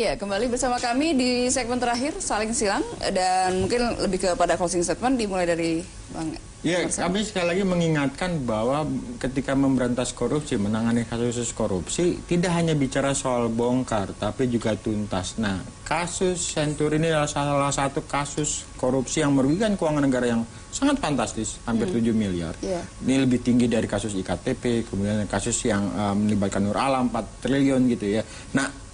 Iya, kembali bersama kami di segmen terakhir Saling Silang, dan mungkin lebih kepada closing statement dimulai dari Bang. Ya, kami sekali lagi mengingatkan bahwa ketika memberantas korupsi, menangani kasus korupsi, tidak hanya bicara soal bongkar, tapi juga tuntas. Nah, kasus Senturi ini adalah salah satu kasus korupsi yang merugikan keuangan negara yang sangat fantastis, hampir 7 miliar. Ini lebih tinggi dari kasus IKTP, kemudian kasus yang melibatkan Nur Alam 4 triliun gitu ya. Nah,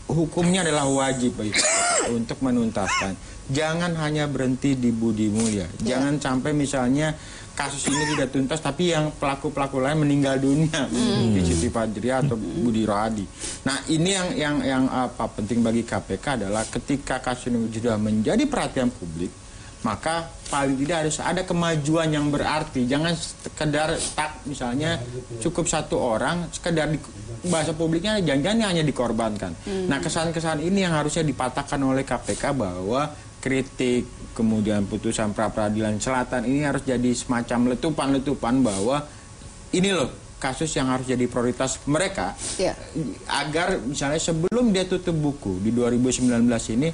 hukumnya adalah wajib bagi kita untuk menuntaskan. Jangan hanya berhenti di Budi Mulya. Jangan sampai misalnya kasus ini tidak tuntas, tapi yang pelaku-pelaku lain meninggal dunia, di Siti Fadriah atau Budi Rohadi. Nah, ini yang penting bagi KPK adalah ketika kasus ini sudah menjadi perhatian publik, maka paling tidak harus ada kemajuan yang berarti. Jangan sekedar misalnya cukup satu orang, sekedar bahasa publiknya jangan-jangan hanya dikorbankan. Nah, kesan-kesan ini yang harusnya dipatahkan oleh KPK bahwa kritik, kemudian putusan pra-peradilan selatan ini harus jadi semacam letupan-letupan bahwa ini loh kasus yang harus jadi prioritas mereka, agar misalnya sebelum dia tutup buku di 2019 ini,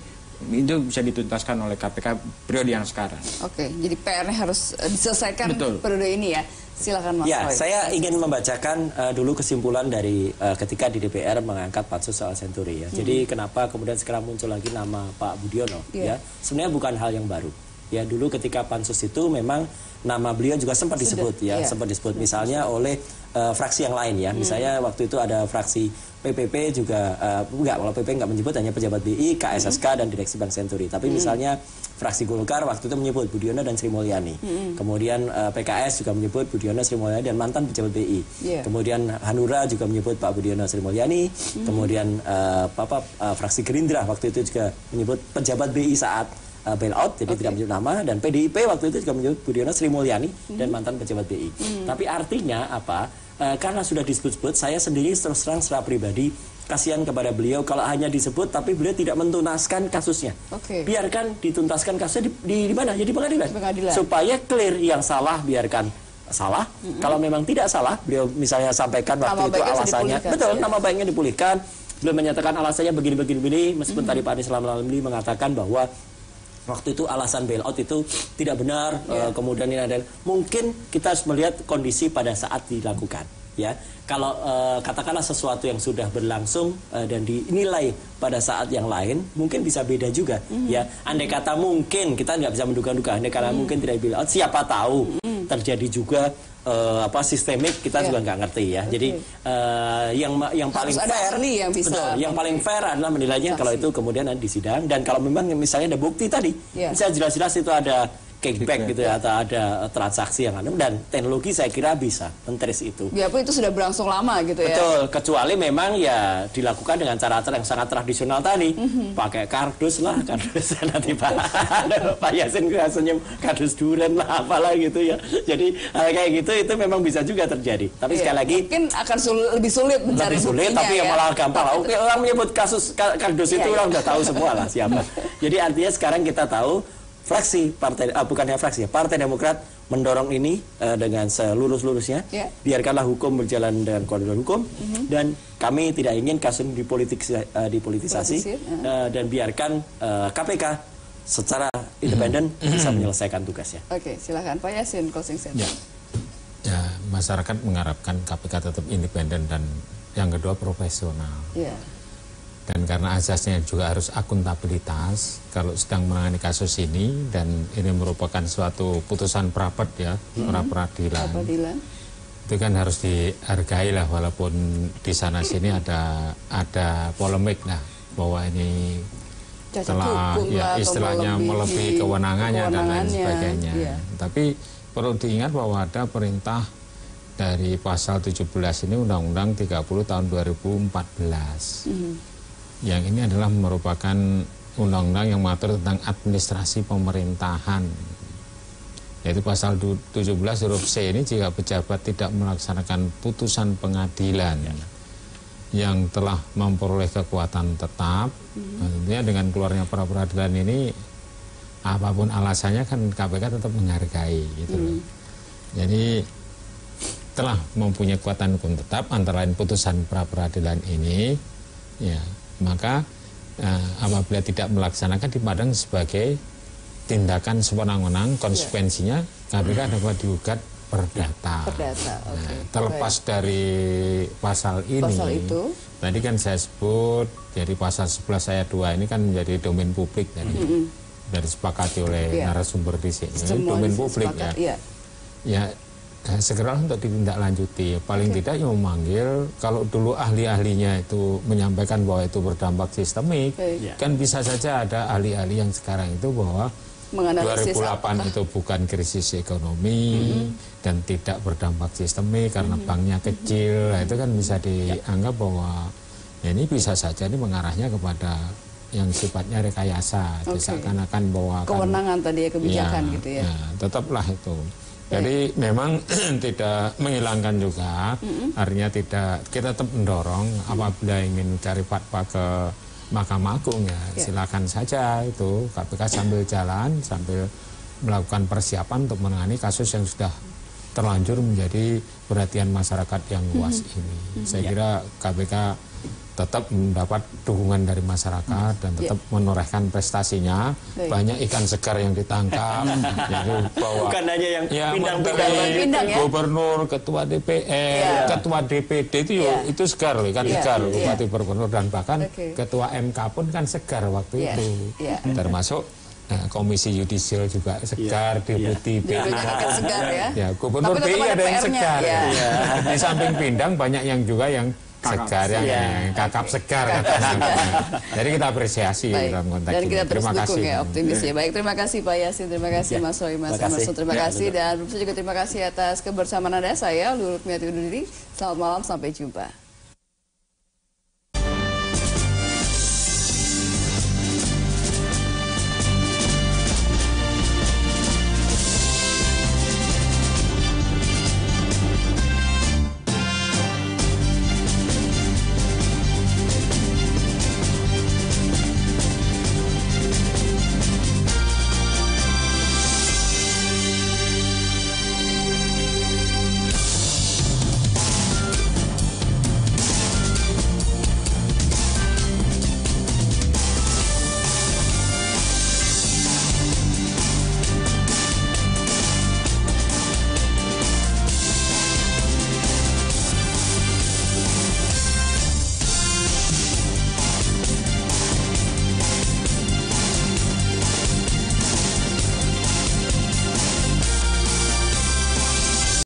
itu bisa dituntaskan oleh KPK periode yang sekarang. Oke, jadi PR-nya harus diselesaikan periode ini ya. Silakan Mas. Ya, saya ingin membacakan dulu kesimpulan dari ketika di DPR mengangkat pansus soal Senturi ya. Jadi kenapa kemudian sekarang muncul lagi nama Pak Budiono ya. Sebenarnya bukan hal yang baru. Ya, dulu ketika pansus itu memang nama beliau juga sempat disebut sempat disebut misalnya oleh fraksi yang lain ya. Misalnya waktu itu ada fraksi PPP juga kalau PP nggak menyebut, hanya pejabat BI, KSSK dan direksi Bank Senturi. Tapi misalnya fraksi Golkar waktu itu menyebut Budiono dan Sri Mulyani. Kemudian PKS juga menyebut Budiono, Sri Mulyani dan mantan pejabat BI. Kemudian Hanura juga menyebut Pak Budiono, Sri Mulyani. Kemudian fraksi Gerindra waktu itu juga menyebut pejabat BI saat bailout, jadi tidak menyebut nama, dan PDIP waktu itu juga menyebut Budiono, Sri Mulyani dan mantan pejabat BI. Tapi artinya apa? Karena sudah disebut-sebut, saya sendiri terus terang secara pribadi kasihan kepada beliau kalau hanya disebut tapi beliau tidak mentuntaskan kasusnya. Biarkan dituntaskan kasusnya di mana? Ya di pengadilan. Supaya clear, yang salah biarkan salah. Kalau memang tidak salah, beliau misalnya sampaikan waktu itu alasannya, betul, nama baiknya dipulihkan. Beliau menyatakan alasannya begini, meskipun tadi Pak Anies Ramli mengatakan bahwa waktu itu alasan bailout itu tidak benar, kemudian ini ada, mungkin kita harus melihat kondisi pada saat dilakukan ya. Kalau katakanlah sesuatu yang sudah berlangsung dan dinilai pada saat yang lain, mungkin bisa beda juga ya. Andai kata mungkin, kita nggak bisa menduga-duga, andai kata mungkin tidak bailout, siapa tahu terjadi juga sistemik, kita juga nggak ngerti ya. Jadi yang paling fair, yang bisa yang paling fair adalah menilainya kalau itu kemudian di sidang, dan kalau memang misalnya ada bukti tadi, bisa jelas-jelas itu ada kickback gitu ya, atau ada transaksi yang dan teknologi saya kira bisa men-trace itu. Biarpun itu sudah berlangsung lama gitu ya. Betul, kecuali memang ya dilakukan dengan cara-cara yang sangat tradisional tadi, pakai kardus lah, kardus nanti Pak Yasin senyum, kardus duren lah, apalah gitu ya. Jadi kayak gitu itu memang bisa juga terjadi. Tapi sekali lagi mungkin akan lebih sulit mencari buktinya, tapi yang malah gampang. Oke, orang menyebut kasus kardus itu orang udah tahu semua lah siapa. Jadi artinya sekarang kita tahu fraksi partai Partai Demokrat mendorong ini dengan selurus-lurusnya. Biarkanlah hukum berjalan dengan koridor hukum, dan kami tidak ingin kasus dipolitisasi, dan biarkan KPK secara independen bisa menyelesaikan tugasnya. Oke, silakan Pak Yasin, closing statement. Ya, masyarakat mengharapkan KPK tetap independen dan yang kedua profesional. Dan karena asasnya juga harus akuntabilitas kalau sedang menangani kasus ini, dan ini merupakan suatu putusan pra-ped ya, pra-peradilan. Itu kan harus dihargai lah, walaupun di sana sini ada polemik lah bahwa ini telah ya istilahnya melebihi kewenangannya dan lain sebagainya. Tapi perlu diingat bahwa ada perintah dari pasal 17 ini Undang-Undang 30 tahun 2014. Yang ini adalah merupakan undang-undang yang mengatur tentang administrasi pemerintahan. Yaitu pasal 17 huruf C ini, jika pejabat tidak melaksanakan putusan pengadilan yang telah memperoleh kekuatan tetap, tentunya dengan keluarnya pra-peradilan ini, apapun alasannya kan KPK tetap menghargai gitu loh. Jadi telah mempunyai kekuatan hukum tetap antara lain putusan pra-peradilan ini, ya, maka apabila tidak melaksanakan dipandang sebagai tindakan sewenang-wenang, konsekuensinya KPK dapat digugat perdata. Terlepas dari pasal ini, tadi kan saya sebut dari pasal 11 ayat 2 ini kan menjadi domain publik dari sepakati oleh narasumber di sini, domain publik ya segera untuk ditindaklanjuti. Paling tidak yang memanggil, kalau dulu ahli-ahlinya itu menyampaikan bahwa itu berdampak sistemik, kan bisa saja ada ahli-ahli yang sekarang itu bahwa 2008 itu bukan krisis ekonomi dan tidak berdampak sistemik karena banknya kecil. Nah, itu kan bisa dianggap bahwa ya ini bisa saja ini mengarahnya kepada yang sifatnya rekayasa, seakan-akan bahwa kewenangan tadi ya, kebijakan gitu ya. Tetaplah itu. Jadi memang tidak menghilangkan juga, artinya tidak, kita tetap mendorong apabila ingin cari fatwa ke Mahkamah Agung ya silakan saja itu KPK sambil jalan, sambil melakukan persiapan untuk menangani kasus yang sudah terlanjur menjadi perhatian masyarakat yang luas ini. Saya kira KPK tetap mendapat dukungan dari masyarakat dan tetap menorehkan prestasinya. Banyak ikan segar yang ditangkap. Bukan hanya yang pindang-pindang ya. Gubernur, ketua DPR, ketua DPD itu segar loh, ikan segar, bupati, gubernur dan bahkan ketua MK pun kan segar waktu itu. Termasuk Komisi Yudisial juga segar, deputi BI Gubernur BI ada yang segar. Di samping pindang banyak yang juga yang segar, yang kakap segar. Jadi kita apresiasi dalam konteks ini. Dan kita terus dukung ya, optimis ya. Baik, terima kasih Pak Yasin, terima kasih Mas Roy, Mas Emerson, terima kasih. Dan juga terima kasih atas kebersamaan Anda. Saya Lulu Miati undur diri. Selamat malam, sampai jumpa.